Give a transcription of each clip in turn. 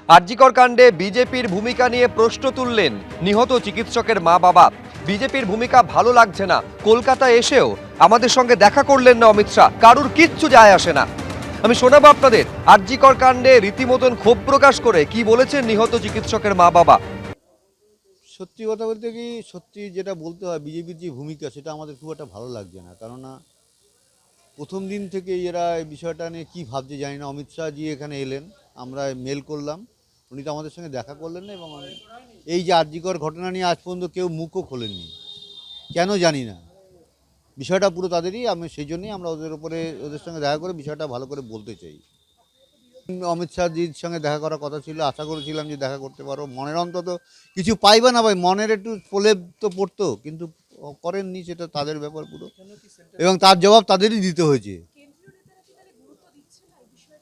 আরজিকর কাণ্ডে বিজেপির ভূমিকা নিয়ে প্রশ্ন তুললেন নিহত চিকিৎসকের মা বাবা। বিজেপির ভূমিকা ভালো লাগছে না, কলকাতায় এসেও আমাদের সঙ্গে দেখা করলেন না অমিত শাহ, কারুর কিচ্ছু যায় আসে না। আমি শোনাবো আপনাদের আরজিকর কাণ্ডে রীতিমতন ক্ষোভ প্রকাশ করে কি বলেছেন নিহত চিকিৎসকের মা বাবা। সত্যি কথা বলতে কি, সত্যি যেটা বলতে হয়, বিজেপির যে ভূমিকা সেটা আমাদের খুব একটা ভালো লাগছে না। কেননা প্রথম দিন থেকে এরা এই বিষয়টা নিয়ে কী ভাবছে জানি না। অমিত শাহজি এখানে এলেন, আমরা মেল করলাম, উনি তো আমাদের সঙ্গে দেখা করলেন না। এবং এই যে আরজিকর ঘটনা নিয়ে আজ পর্যন্ত কেউ মুখও খোলেননি, কেন জানি না। বিষয়টা পুরো তাদেরই, আমি সেই জন্যই আমরা ওদের সঙ্গে দেখা করে বিষয়টা ভালো করে বলতে চাই। অমিত শাহজির সঙ্গে দেখা করার কথা ছিল, আশা করেছিলাম যে দেখা করতে পারো, মনের অন্তত কিছু পাইবে না ভাই, মনের একটু প্রলেপ তো পড়তো, কিন্তু করেননি, সেটা তাদের ব্যাপার পুরো। এবং তার জবাব তাদেরই দিতে হয়েছে।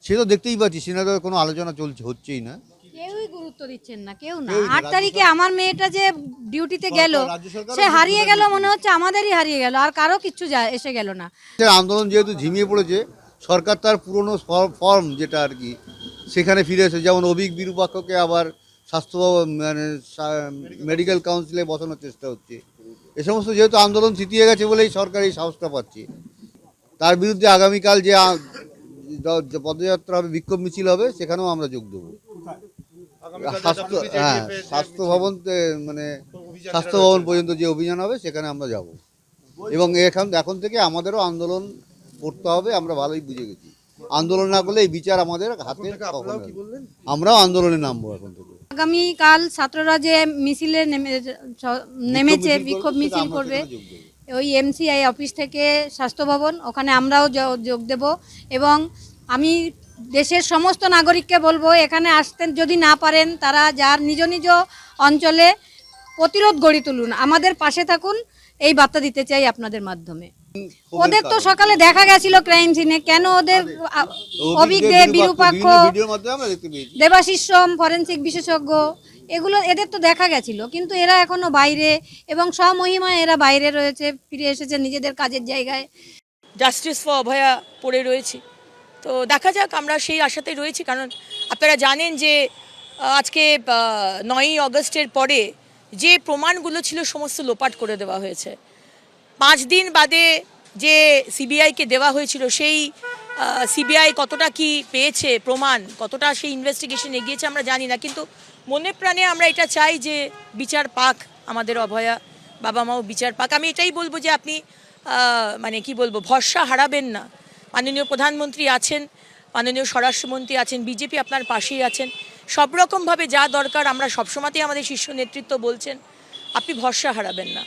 সে তো দেখতেই পাচ্ছি, সেটা তো কোনো আলোচনা হচ্ছেই না। কেউই গুরুত্ব দিচ্ছেন না, কেউ না। কেউই না। 8 তারিখে আমার মেয়েটা যে ডিউটিতে গেল, রাজ্য সরকারও সে হারিয়ে গেল, মনে হচ্ছে আমাদেরই হারিয়ে গেল, আর কারো কিচ্ছু এসে গেল না। আন্দোলন যেহেতু ঝিমিয়ে পড়েছে, সরকার তার পুরনো ফর্ম যেটা আর কি সেখানে ফিরে এসে, যেমন অভিক বিরূপাক্ষকে আবার স্বাস্থ্য মানে মেডিকেল কাউন্সিলে বসানোর চেষ্টা হচ্ছে। এ সমস্ত যেহেতু আন্দোলন থিতিয়ে গেছে বলেই সরকার এই সাহসটা পাচ্ছে। তার বিরুদ্ধে আগামীকাল যে পদযাত্রা হবে, বিক্ষোভ মিছিল হবে, সেখানেও আমরা যোগ দেবো। স্বাস্থ্য ভবন মানে স্বাস্থ্য ভবন পর্যন্ত যে অভিযান হবে সেখানে আমরা যাব। এবং এখন থেকে আমাদেরও আন্দোলন করতে হবে, আমরা ভালোই বুঝে গেছি। আন্দোলন না করলে এই বিচার আমাদের হাতে, আমরাও আন্দোলনে নামবো এখন থেকে। আগামীকাল ছাত্ররা যে মিছিলে নেমেছে, বিক্ষোভ মিছিল করবে, ওই এমসিআই অফিস থেকে স্বাস্থ্য ভবন, ওখানে আমরাও যোগ দেব। এবং আমি দেশের সমস্ত নাগরিককে বলবো, এখানে আসতে যদি না পারেন, তারা যার নিজ নিজ অঞ্চলে প্রতিরোধ গড়ে তুলুন, আমাদের পাশে থাকুন, এই বার্তা দিতে চাই আপনাদের মাধ্যমে। ওদের তো সকালে দেখা গেছিল ক্রাইম সিনে, কেন ওদের অভিক দে, বিরূপাক্ষ, দেবাশিস সোম, ফরেন্সিক বিশেষজ্ঞ, এগুলো এদের তো দেখা গেছিল, কিন্তু এরা এখনো বাইরে, এবং স্বমহিমায় এরা বাইরে রয়েছে, ফিরে এসেছে নিজেদের কাজের জায়গায়। জাস্টিস ফর অভয়া পড়ে রয়েছি, তো দেখা যাক, আমরা সেই আশাতেই রয়েছি। কারণ আপনারা জানেন যে আজকে 9ই আগস্টের পরে যে প্রমাণগুলো ছিল সমস্ত লোপাট করে দেওয়া হয়েছে। 5 দিন বাদে যে সিবিআইকে দেওয়া হয়েছিল, সেই সিবিআই কতটা কি পেয়েছে প্রমাণ, কতটা সেই ইনভেস্টিগেশন এগিয়েছে আমরা জানি না, কিন্তু মনে প্রাণে আমরা এটা চাই যে বিচার পাক, আমাদের অভয়া বাবা মাও বিচার পাক। আমি এটাই বলবো যে আপনি মানে কি বলবো, ভরসা হারাবেন না। মাননীয় প্রধানমন্ত্রী আছেন, মাননীয় স্বরাষ্ট্রমন্ত্রী আছেন, বিজেপি আপনার পাশেই আছেন, সব রকমভাবে যা দরকার আমরা সবসময়তেই আমাদের শীর্ষ নেতৃত্ব বলছেন, আপনি ভরসা হারাবেন না।